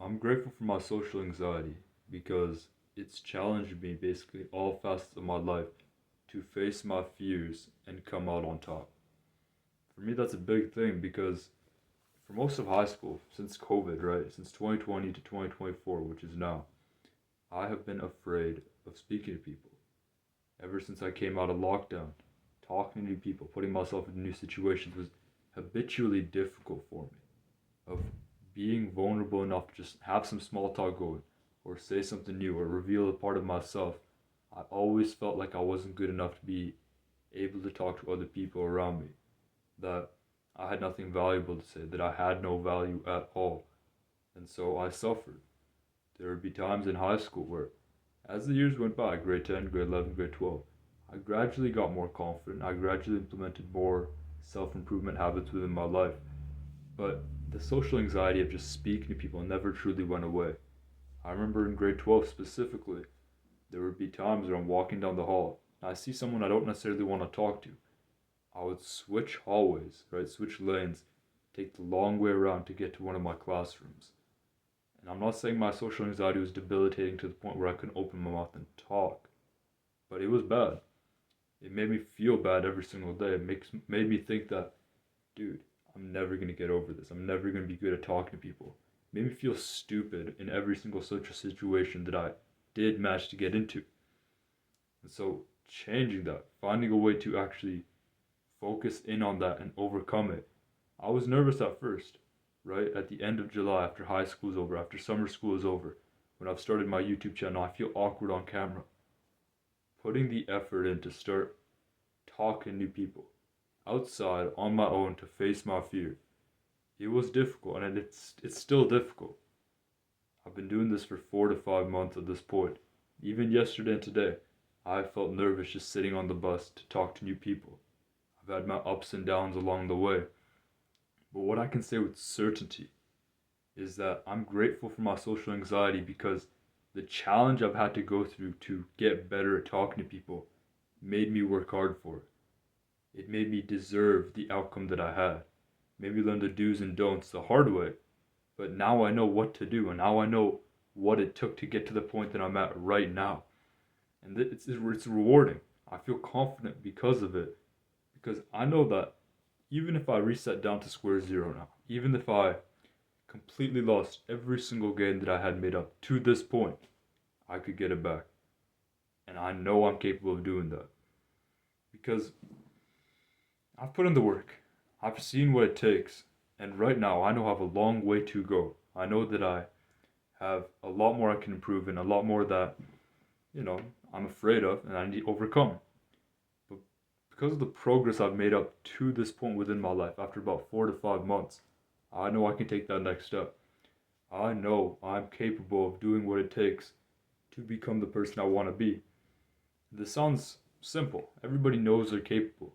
I'm grateful for my social anxiety because it's challenged me basically all facets of my life to face my fears and come out on top. For me, that's a big thing because for most of high school, since COVID, right, since 2020 to 2024, which is now, I have been afraid of speaking to people. Ever since I came out of lockdown, talking to new people, putting myself in new situations was habitually difficult for me. Of being vulnerable enough to just have some small talk going, or say something new, or reveal a part of myself, I always felt like I wasn't good enough to be able to talk to other people around me, that I had nothing valuable to say, that I had no value at all. And so I suffered. There would be times in high school where, as the years went by, grade 10, grade 11, grade 12, I gradually got more confident. I gradually implemented more self improvement habits within my life. But the social anxiety of just speaking to people never truly went away. I remember in grade 12 specifically, there would be times where I'm walking down the hall and I see someone I don't necessarily want to talk to. I would switch hallways, right? Switch lanes, take the long way around to get to one of my classrooms. And I'm not saying my social anxiety was debilitating to the point where I couldn't open my mouth and talk, but it was bad. It made me feel bad every single day. Made me think that, dude, I'm never gonna get over this. I'm never gonna be good at talking to people. It made me feel stupid in every single social situation that I did manage to get into. And so changing that, finding a way to actually focus in on that and overcome it. I was nervous at first, right? At the end of July, after high school is over, after summer school is over, when I've started my YouTube channel, I feel awkward on camera. Putting the effort in to start talking to new people outside on my own to face my fear. It was difficult and it's still difficult. I've been doing this for 4 to 5 months at this point. Even yesterday and today, I felt nervous just sitting on the bus to talk to new people. I've had my ups and downs along the way. But what I can say with certainty is that I'm grateful for my social anxiety because the challenge I've had to go through to get better at talking to people made me work hard for it. It made me deserve the outcome that I had. Made me learn the do's and don'ts the hard way. But now I know what to do, and now I know what it took to get to the point that I'm at right now. And it's rewarding. I feel confident because of it. Because I know that even if I reset down to square zero now, even if I completely lost every single game that I had made up to this point, I could get it back. And I know I'm capable of doing that. Because I've put in the work. I've seen what it takes. And right now, I know I have a long way to go. I know that I have a lot more I can improve and a lot more that, I'm afraid of and I need to overcome. But because of the progress I've made up to this point within my life, after about 4 to 5 months, I know I can take that next step. I know I'm capable of doing what it takes to become the person I want to be. This sounds simple. Everybody knows they're capable.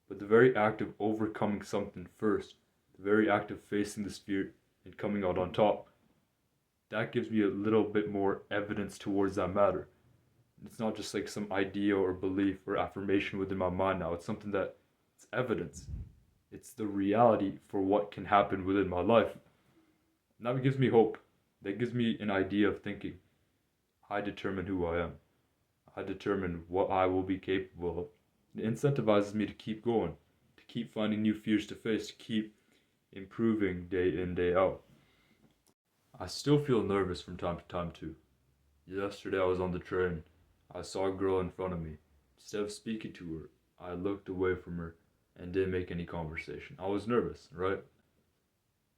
But the very act of overcoming something first, the very act of facing this fear and coming out on top, that gives me a little bit more evidence towards that matter. It's not just like some idea or belief or affirmation within my mind now. It's something that it's evidence. It's the reality for what can happen within my life. And that gives me hope. That gives me an idea of thinking. I determine who I am. I determine what I will be capable of. It incentivizes me to keep going, to keep finding new fears to face, to keep improving day in, day out. I still feel nervous from time to time too. Yesterday I was on the train. I saw a girl in front of me. Instead of speaking to her, I looked away from her and didn't make any conversation. I was nervous, right?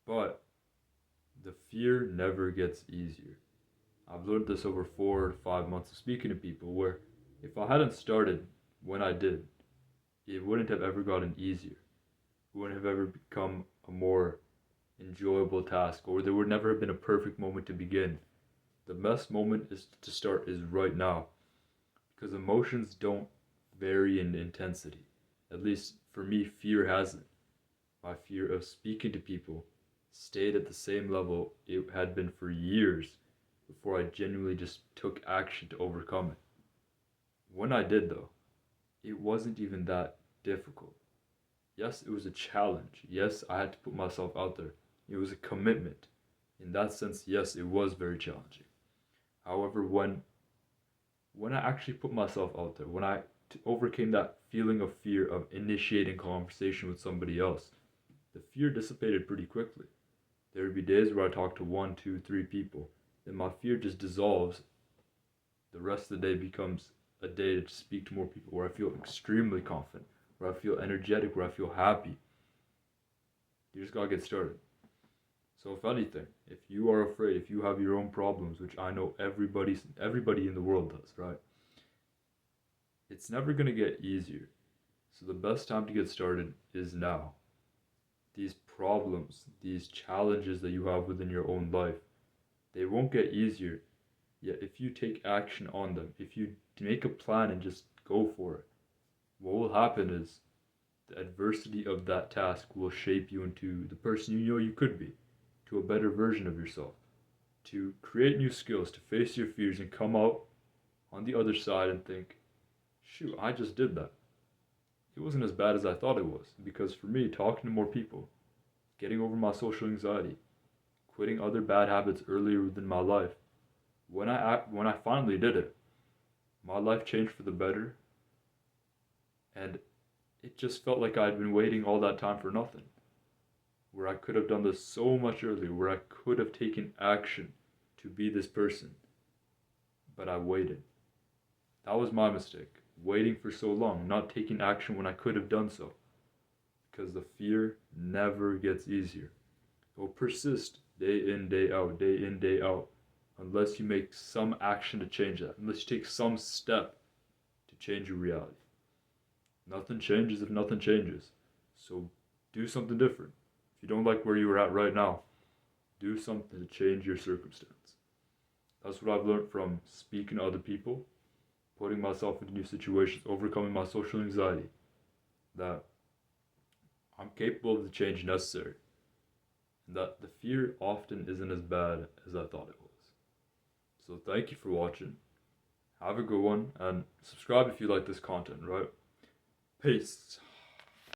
But the fear never gets easier. I've learned this over 4 to 5 months of speaking to people where if I hadn't started when I did, it wouldn't have ever gotten easier. It wouldn't have ever become a more enjoyable task, or there would never have been a perfect moment to begin. The best moment is to start is right now, because emotions don't vary in intensity. At least for me, fear hasn't. My fear of speaking to people stayed at the same level it had been for years before I genuinely just took action to overcome it. When I did, though, it wasn't even that difficult. Yes, it was a challenge. Yes, I had to put myself out there. It was a commitment. In that sense, yes, it was very challenging. However, when I actually put myself out there, when I overcame that feeling of fear of initiating conversation with somebody else, the fear dissipated pretty quickly. There would be days where I talk to one, two, three people, then my fear just dissolves. The rest of the day becomes a day to speak to more people, where I feel extremely confident, where I feel energetic, where I feel happy. You just gotta get started. So if anything, if you are afraid, if you have your own problems, which I know everybody in the world does, right? It's never gonna get easier. So the best time to get started is now. These problems, these challenges that you have within your own life, they won't get easier. Yet if you take action on them, if you make a plan and just go for it, what will happen is the adversity of that task will shape you into the person you know you could be, to a better version of yourself, to create new skills, to face your fears and come out on the other side and think, shoot, I just did that. It wasn't as bad as I thought it was. Because for me, talking to more people, getting over my social anxiety, quitting other bad habits earlier within my life, when I finally did it, my life changed for the better, and it just felt like I'd been waiting all that time for nothing. Where I could have done this so much earlier, where I could have taken action to be this person, but I waited. That was my mistake, waiting for so long, not taking action when I could have done so. Because the fear never gets easier. It will persist day in, day in, day out, unless you make some action to change that, unless you take some step to change your reality. Nothing changes if nothing changes. So do something different. If you don't like where you are at right now, do something to change your circumstance. That's what I've learned from speaking to other people, putting myself into new situations, overcoming my social anxiety, that I'm capable of the change necessary, and that the fear often isn't as bad as I thought it was. So thank you for watching. Have a good one, and subscribe if you like this content, right? Peace.